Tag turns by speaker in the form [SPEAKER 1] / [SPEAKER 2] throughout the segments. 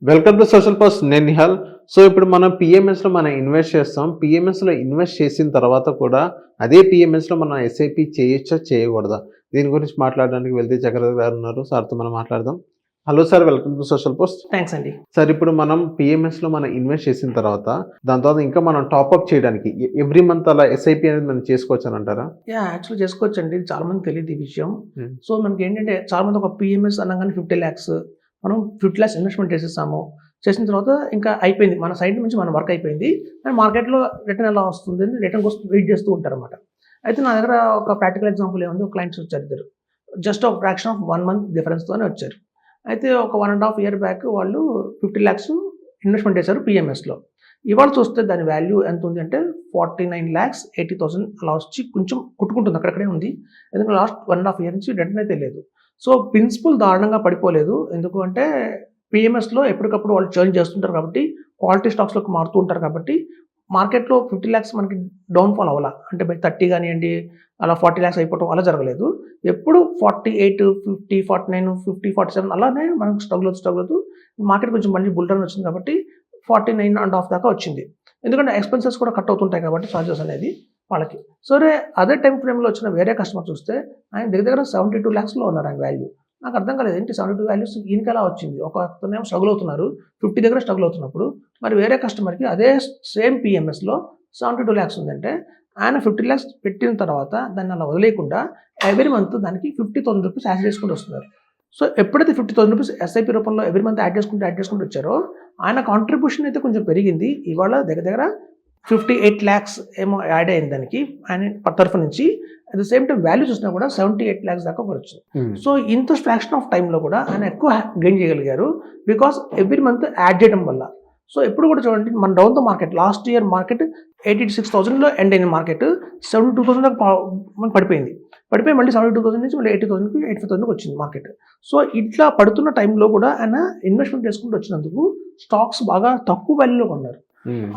[SPEAKER 1] Welcome to social post. నేను Nihal. So ఇప్పుడు మనం పిఎంఎస్లో మనం ఇన్వెస్ట్ చేస్తాం. పిఎంఎస్లో ఇన్వెస్ట్ చేసిన తర్వాత కూడా అదే పిఎంఎస్లో మనం ఎస్ఐపి చేయొచ్చా చేయకూడదా, దీని గురించి మాట్లాడడానికి వెళ్తే చక్రవర్తి గారు ఉన్నారు. సార్తో మనం మాట్లాడదాం. Hello sir, welcome to social post.
[SPEAKER 2] Thanks అండి.
[SPEAKER 1] సార్, ఇప్పుడు మనం పిఎంఎస్లో మనం ఇన్వెస్ట్ చేసిన తర్వాత దాని తర్వాత ఇంకా మనం టాప్అప్ చేయడానికి ఎవ్రీ మంత్ అలా ఎస్ఐపి అనేది మనం చేసుకోవచ్చు అని అంటారా?
[SPEAKER 2] యాక్చువల్లీ చేసుకోవచ్చు అండి. చాలా మంది తెలియదు ఈ విషయం. సో మనకి ఏంటంటే చాలా మంది ఒక పిఎంఎస్ అనగానే 50 lakhs మనం 50 lakhs ఇన్వెస్ట్మెంట్ చేసిన తర్వాత ఇంకా అయిపోయింది, మన సైడ్ నుంచి మన వర్క్ అయిపోయింది అండ్ మార్కెట్లో రిటర్న్ ఎలా వస్తుంది అని రిటర్న్ కోసం వెయిట్ చేస్తూ ఉంటారు అనమాట. అయితే నా దగ్గర ఒక ప్రాక్టికల్ ఎగ్జాంపుల్ ఏముంది, ఒక క్లయింట్స్ వచ్చారు ఇద్దరు, జస్ట్ ఒక ఫ్రాక్షన్ ఆఫ్ 1 month డిఫరెన్స్తోనే వచ్చారు. అయితే ఒక 1.5 year బ్యాక్ వాళ్ళు 50 lakhs ఇన్వెస్ట్మెంట్ చేశారు పిఎంఎస్లో. ఇవాళ చూస్తే దాని వాల్యూ ఎంత ఉంది అంటే 49,80,000 అలా వచ్చి కొంచెం కొట్టుకుంటుంది, అక్కడక్కడే ఉంది. ఎందుకంటే లాస్ట్ 1.5 year నుంచి రిటర్న్ అయితే లేదు. సో ప్రిన్సిపల్ దారుణంగా పడిపోలేదు. ఎందుకు అంటే పిఎంఎస్లో ఎప్పటికప్పుడు వాళ్ళు చర్న్ చేస్తుంటారు కాబట్టి, క్వాలిటీ స్టాక్స్లోకి మారుతూ ఉంటారు కాబట్టి మార్కెట్లో 50 lakhs మనకి డౌన్ఫాల్ అవ్వాల అంటే బై 30 కానివ్వండి, అలా 40 lakhs అయిపోవడం అలా జరగలేదు. ఎప్పుడు 48, 50, 49, 50, 47 అలానే మనకు స్ట్రగుల్ అవుతూ మార్కెట్ కొంచెం మళ్ళీ బుల్ రన్ వచ్చింది కాబట్టి 49.5 దాకా వచ్చింది. ఎందుకంటే ఎక్స్పెన్సెస్ కూడా కట్ అవుతుంటాయి కాబట్టి చార్జెస్ అనేది వాళ్ళకి. సరే అదే టైం ఫ్రేమ్లో వచ్చిన వేరే కస్టమర్ చూస్తే ఆయన దగ్గర 72 lakhsలో ఉన్నారు ఆయన వాల్యూ. నాకు అర్థం కాలేదు, ఏంటి 72 వాల్యూస్ ఈయనకి ఎలా వచ్చింది? ఒక అతనేమో స్ట్రగుల్ అవుతున్నారు, 50 దగ్గర స్ట్రగుల్ అవుతున్నప్పుడు మరి వేరే కస్టమర్కి అదే సేమ్ పిఎంఎస్లో 72 lakhs ఉందంటే ఆయన 50 lakhs పెట్టిన తర్వాత దాన్ని అలా వదిలేయకుండా ఎవ్రీ మంత్ దానికి 50,000 రూపీస్ యాడ్ చేసుకుంటూ వస్తున్నారు. సో ఎప్పుడైతే 50,000 రూపీస్ ఎస్ఐపి రూపంలో ఎవ్రీ మంత్ యాడ్ చేసుకుంటూ వచ్చారో ఆయన కాంట్రిబ్యూషన్ అయితే కొంచెం పెరిగింది. ఇవాళ దగ్గర 58 lakhs ఏమో యాడ్ అయింది దానికి ఆయన తరఫు నుంచి. At the same time value చూసినా కూడా 78 lakhs దాకా వచ్చింది. సో ఇంత ఫ్రాక్షన్ ఆఫ్ టైంలో కూడా ఆయన ఎక్కువ గెయిన్ చేయగలిగారు బికాస్ ఎవ్రీ మంత్ యాడ్ చేయడం వల్ల. సో ఎప్పుడు కూడా చూడండి, మన down the market last year market 86,000లో ఎండ్ అయిన మార్కెట్ 72,000 దాకా పడిపోయి మళ్ళీ 72,000 నుంచి మళ్ళీ 80,000కి 85,000కి వచ్చింది మార్కెట్. సో ఇట్లా పడుతున్న టైంలో కూడా ఆయన ఇన్వెస్ట్మెంట్ చేసుకుంటూ వచ్చినందుకు స్టాక్స్ బాగా తక్కువ వాల్యూలో కొన్నారు.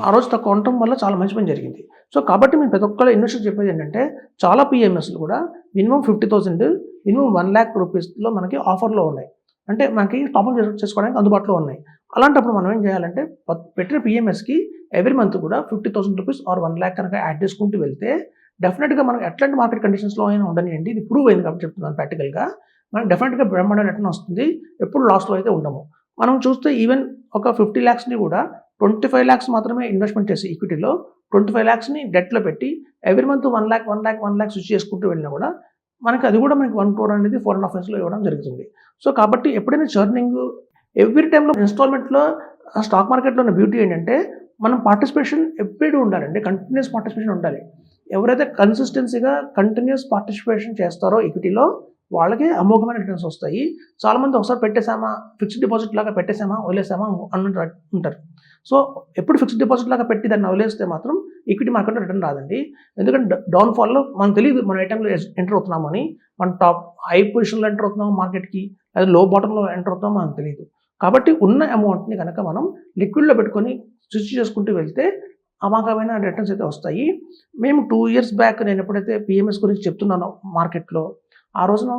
[SPEAKER 2] ఆ రోజు తక్కువ ఉండటం వల్ల చాలా మంచి పని జరిగింది. సో కాబట్టి మేము ప్రతి ఒక్కరు ఇన్వెస్టర్ చెప్పేది ఏంటంటే చాలా పిఎంఎస్లు కూడా మినిమం 50,000 మినిమం 1 lakh రూపీస్లో మనకి ఆఫర్లో ఉన్నాయి, అంటే మనకి టాప్అప్ చేసుకోవడానికి అందుబాటులో ఉన్నాయి. అలాంటప్పుడు మనం ఏం చేయాలంటే పెట్టిన పిఎంఎస్కి ఎవ్రీ మంత్ కూడా 50,000 రూపీస్ ఆర్ 1 lakh కనుక యాడ్ చేసుకుంటూ వెళ్తే డెఫినెట్గా మనకు ఎట్లాంటి మార్కెట్ కండిషన్స్లో అయినా ఉండనియండి, ఇది ప్రూవ్ అయింది కాబట్టి చెప్తున్నాను ప్రాక్టికల్గా, మనకు డెఫినెట్గా బ్రహ్మాండ రిటర్న్ వస్తుంది, ఎప్పుడు లాస్లో అయితే ఉండము. మనం చూస్తే ఈవెన్ ఒక 50 lakhsని కూడా 25 lakhs మాత్రమే ఇన్వెస్ట్మెంట్ చేసి ఈక్విటీలో 25 lakhsని డెట్లో పెట్టి ఎవ్రీ మంత్ 1 lakh స్విచ్ చేసుకుంటూ వెళ్ళినా కూడా మనకి అది కూడా మనకి 1 crore అనేది 4.5 yearsలో ఇవ్వడం జరుగుతుంది. సో కాబట్టి ఎప్పుడైనా చర్నింగ్ ఎవ్రీ టైంలో ఇన్స్టాల్మెంట్లో స్టాక్ మార్కెట్లో ఉన్న బ్యూటీ ఏంటంటే మనం పార్టిసిపేషన్ ఎప్పుడు ఉండాలండి, కంటిన్యూస్ పార్టిసిపేషన్ ఉండాలి. ఎవరైతే కన్సిస్టెన్సీగా కంటిన్యూస్ పార్టిసిపేషన్ చేస్తారో ఈక్విటీలో వాళ్ళకి అమోఘమైన రిటర్న్స్ వస్తాయి. చాలామంది ఒకసారి పెట్టేసామా, ఫిక్స్డ్ డిపాజిట్ లాగా పెట్టేసామా వదిలేసామా అన్నట్టు ఉంటారు. సో ఎప్పుడు ఫిక్స్డ్ డిపాజిట్ లాగా పెట్టి దాన్ని వదిలేస్తే మాత్రం ఈక్విటీ మార్కెట్లో రిటర్న్ రాదండి. ఎందుకంటే డౌన్ఫాల్లో మనకు తెలియదు మనం ఏ టైంలో ఎంటర్ అవుతున్నామని, మన టాప్ హై పొజిషన్లో ఎంటర్ అవుతున్నాము మార్కెట్కి, లేదా లో బాటంలో ఎంటర్ అవుతున్నామో మనకు తెలియదు. కాబట్టి ఉన్న అమౌంట్ని కనుక మనం లిక్విడ్లో పెట్టుకొని స్విచ్ చేసుకుంటూ వెళ్తే అమాయకమైన రిటర్న్స్ అయితే వస్తాయి. మేము 2 years బ్యాక్ నేను ఎప్పుడైతే పిఎంఎస్ గురించి చెప్తున్నానో మార్కెట్లో, ఆ రోజున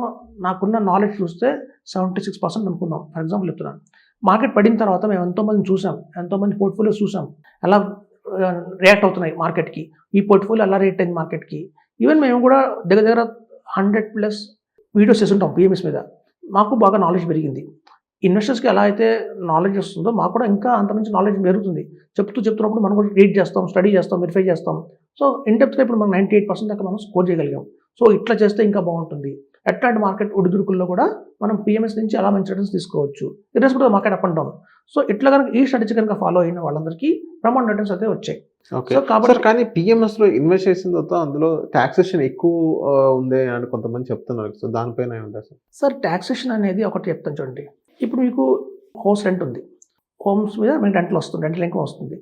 [SPEAKER 2] నాకున్న నాలెడ్జ్ చూస్తే 76% అనుకుందాం, ఫర్ ఎగ్జాంపుల్ చెప్తున్నాను. మార్కెట్ పడిన తర్వాత మేము ఎంతోమందిని చూసాం, ఎంతోమంది పోర్ట్ఫోలియోస్ చూసాం ఎలా రియాక్ట్ అవుతున్నాయి మార్కెట్కి, ఈ పోర్ట్ఫోలియో ఎలా రియాక్ట్ అయింది మార్కెట్కి. ఈవెన్ మేము కూడా దగ్గర 100+ వీడియోస్ చేస్తుంటాం పిఎంఎస్ మీద, మాకు బాగా నాలెడ్జ్ పెరిగింది. ఇన్వెస్టర్స్కి ఎలా అయితే నాలెడ్జ్ వస్తుందో మాకు కూడా ఇంకా అంత మంచి నాలెడ్జ్ పెరుగుతుంది. చెప్తున్నప్పుడు మనం కూడా రీడ్ చేస్తాం, స్టడీ చేస్తాం, వెరిఫై చేస్తాం. సో ఇన్డెప్త్గా ఇప్పుడు మనం 98% దాకా మనం స్కోర్ చేయగలిగాం. సో ఇట్లా చేస్తే ఇంకా బాగుంటుంది. ఎట్లాంటి మార్కెట్ ఒడిదుడుకుల్లో కూడా మనం పిఎంఎస్ నుంచి అలా మంచి రిటర్న్స్ తీసుకోవచ్చు, రిటర్న్స్ కూడా market up and down. So ఇట్లా కనుక ఈ స్ట్రాటజీ కనుక ఫాలో అయిన వాళ్ళందరికీ ప్రమాణ రిటర్న్స్ అయితే వచ్చాయి.
[SPEAKER 1] ఓకే. కాబట్టి కానీ పిఎంఎస్లో ఇన్వెస్ట్ చేసిన తర్వాత అందులో టాక్సేషన్ ఎక్కువ ఉంది అని కొంతమంది చెప్తున్నారు. సో దానిపైన ఏమంటారు
[SPEAKER 2] సార్? టాక్సేషన్ అనేది ఒకటి చెప్తాను చూడండి. ఇప్పుడు మీకు హౌస్ రెంట్ ఉంది, హోమ్స్ మీద మీకు రెంట్లు వస్తుంది, రెంటల్ ఇన్కమ్ వస్తుంది,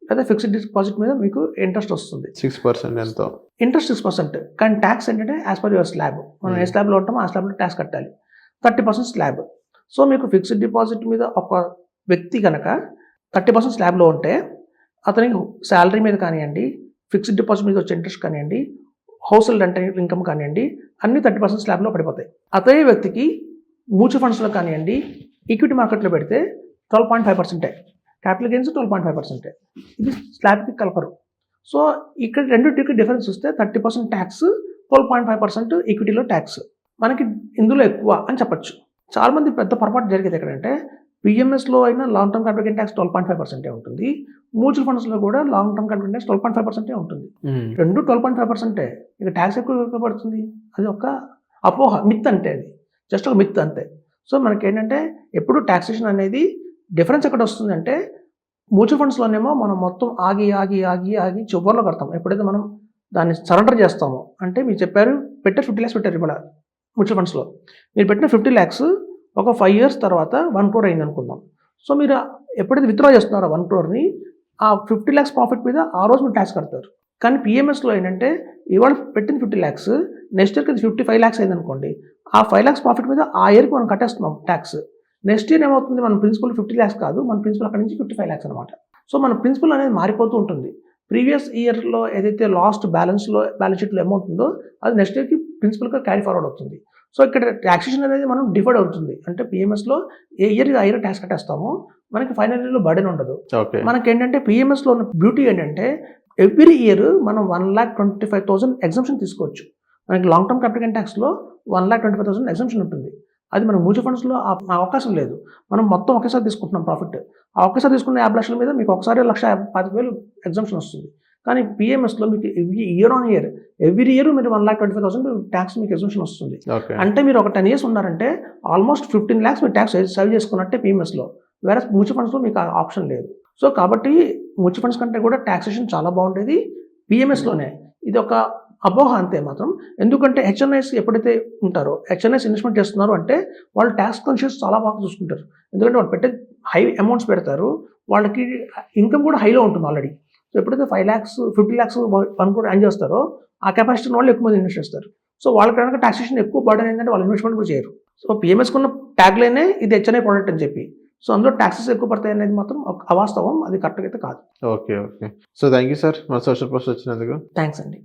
[SPEAKER 2] లేదా ఫిక్స్డ్ డిపాజిట్ మీద మీకు ఇంట్రెస్ట్ వస్తుంది
[SPEAKER 1] 6% ఎంతో,
[SPEAKER 2] ఇంట్రెస్ట్ 6%. కానీ ట్యాక్స్ ఏంటంటే యాజ్ పర్ యువర్ స్లాబ్, మనం ఏ స్లాబ్లో ఉంటామో ఆ స్లాబ్లో ట్యాక్స్ కట్టాలి, 30% స్లాబ్. సో మీకు ఫిక్స్డ్ డిపాజిట్ మీద ఒక వ్యక్తి కనుక 30% స్లాబ్లో ఉంటే అతనికి శాలరీ మీద కానివ్వండి, ఫిక్స్డ్ డిపాజిట్ మీద వచ్చే ఇంట్రెస్ట్ కానివ్వండి, హౌస్ రెంట్ ఇన్కమ్ కానివ్వండి, అన్ని 30% స్లాబ్లో పడిపోతాయి. అదే వ్యక్తికి మ్యూచువల్ ఫండ్స్లో కానివ్వండి, ఈక్విటీ మార్కెట్లో పెడితే 12.5%. Capital gains 12.5%. ఇది స్లాబ్కి కలపరు. సో ఇక్కడ రెండింటికి డిఫరెన్స్ వస్తే 30% ట్యాక్స్, 12.5% ఈక్విటీలో ట్యాక్స్. మనకి ఇందులో ఎక్కువ అని చెప్పచ్చు. చాలామంది పెద్ద పొరపాటు జరిగేది ఎక్కడంటే పిఎంఎస్లో అయినా long term capital gain tax 12.5% ఉంటుంది. మ్యూచువల్ ఫండ్స్లో కూడా లాంగ్ టర్మ్ క్యాపిటల్ ట్యాక్స్ 12.5% ఉంటుంది. రెండు 12.5%. ఇక ట్యాక్స్ ఎక్కువ పడుతుంది. అది ఒక అపోహ, మిత్ అంటే అది జస్ట్ ఒక మిత్ అంతే. సో మనకి ఏంటంటే ఎప్పుడు ట్యాక్సేషన్ అనేది డిఫరెన్స్ ఎక్కడ వస్తుంది అంటే మ్యూచువల్ ఫండ్స్లోనేమో మనం మొత్తం ఆగి చివరిలో కడతాం. ఎప్పుడైతే మనం దాన్ని సరెండర్ చేస్తామో, అంటే మీరు చెప్పారు 50 lakhs పెట్టారు ఇవాళ మ్యూచువల్ ఫండ్స్లో. మీరు పెట్టిన 50 lakhs ఒక 5 years తర్వాత 1 crore అయింది అనుకుందాం. సో మీరు ఎప్పుడైతే విత్డ్రా చేస్తున్నారో 1 crore ఆ 50 lakhs ప్రాఫిట్ మీద ఆ రోజు మీరు ట్యాక్స్ కడతారు. కానీ పిఎంఎస్లో ఏంటంటే ఇవాళ పెట్టిన 50 lakhs నెక్స్ట్ ఇయర్కి 55 lakhs అయింది అనుకోండి, ఆ 5 lakhs ప్రాఫిట్ మీద ఆ ఇయర్కి మనం కట్టేస్తున్నాం ట్యాక్స్. నెక్స్ట్ ఇయర్ ఏమవుతుంది, మన ప్రిన్సిపల్ 50 lakhs కాదు, మన ప్రిన్సిపల్ అక్కడ నుంచి 55 lakhs అనమాట. సో మన ప్రిన్సిపల్ అనేది మారిపోతూ ఉంటుంది. ప్రీవియస్ ఇయర్లో ఏదైతే లాస్ట్ బ్యాలెన్స్ షీట్లో అమౌంట్ ఉందో అది నెక్స్ట్ ఇయర్కి ప్రిన్సిపల్గా క్యారీ ఫార్వర్డ్ అవుతుంది. సో ఇక్కడ ట్యాక్సేషన్ అనేది మనం డిఫర్డ్ అవుతుంది. అంటే పిఎంఎస్లో ఏ ఇయర్ ఆ ఇయర్ ట్యాక్స్ కట్టేస్తామో మనకి ఫైనల్ ఇయర్లో బర్డెన్ ఉండదు. మనకి ఏంటంటే పిఎంఎస్లో ఉన్న బ్యూటీ ఏంటంటే ఎవ్రీ ఇయర్ మనం 1,25,000 ఎగ్జంప్షన్ తీసుకోవచ్చు. మనకి లాంగ్ టర్మ్ క్యాపిటల్ గెయిన్ ట్యాక్స్లో 1,25,000 ఎగ్జంప్షన్ ఉంటుంది. అది మన మ్యూచువల్ ఫండ్స్లో ఆ అవకాశం లేదు. మనం మొత్తం ఒకేసారి తీసుకుంటున్నాం ప్రాఫిట్. ఆ ఒకేసారి తీసుకున్న 50 లక్షల మీద మీకు ఒకసారి 1,25,000 ఎగ్జంప్షన్ వస్తుంది. కానీ పిఎంఎస్లో మీకు year on year every year మీరు 1,25,000 ట్యాక్స్ మీకు ఎగ్జంప్షన్ వస్తుంది. అంటే మీరు ఒక 10 years ఉన్నారంటే ఆల్మోస్ట్ 15 lakhs మీరు ట్యాక్స్ సేవ్ చేసుకున్నట్టే పిఎంఎస్లో. వేరే మ్యూచువల్ ఫండ్స్లో మీకు ఆ ఆప్షన్ లేదు. సో కాబట్టి మ్యూచువల్ ఫండ్స్ కంటే కూడా ట్యాక్సేషన్ చాలా బాగుండేది పిఎంఎస్లోనే. ఇది ఒక అపోహ అంతే మాత్రం. ఎందుకంటే హెచ్ఎన్ఐస్ ఎప్పుడైతే ఉంటారో, హెచ్ఎన్ఐస్ ఇన్వెస్ట్మెంట్ చేస్తున్నారు అంటే వాళ్ళు ట్యాక్స్ కాన్షియస్ చాలా బాగా చూసుకుంటారు. ఎందుకంటే వాళ్ళు పెట్టే హై అమౌంట్స్ పెడతారు, వాళ్ళకి ఇన్కమ్ కూడా హైలో ఉంటుంది ఆల్రెడీ. సో ఎప్పుడైతే 5 lakhs 50 lakhs 1 crore ఎర్న్ చేస్తారో ఆ కెపాసిటీ వాళ్ళు ఎక్కువ మంది ఇన్వెస్ట్ చేస్తారు. సో వాళ్ళకి కనుక ట్యాక్సేషన్ ఎక్కువ బర్డెన్ ఏంటంటే వాళ్ళు ఇన్వెస్ట్మెంట్ కూడా చేయరు. సో పిఎంఎస్కి ఉన్న ట్యాగ్ లైనే ఇది హెచ్ఎన్ఐ ప్రోడక్ట్ అని చెప్పి. సో అందులో ట్యాక్సెస్ ఎక్కువ పడతాయి అనేది మాత్రం అవాస్తవం, అది కరెక్ట్గా అయితే కాదు.
[SPEAKER 1] Okay. So thank you sir, మన సోషల్ పోస్ట్ వచ్చినందుకు.
[SPEAKER 2] థ్యాంక్స్ అండి.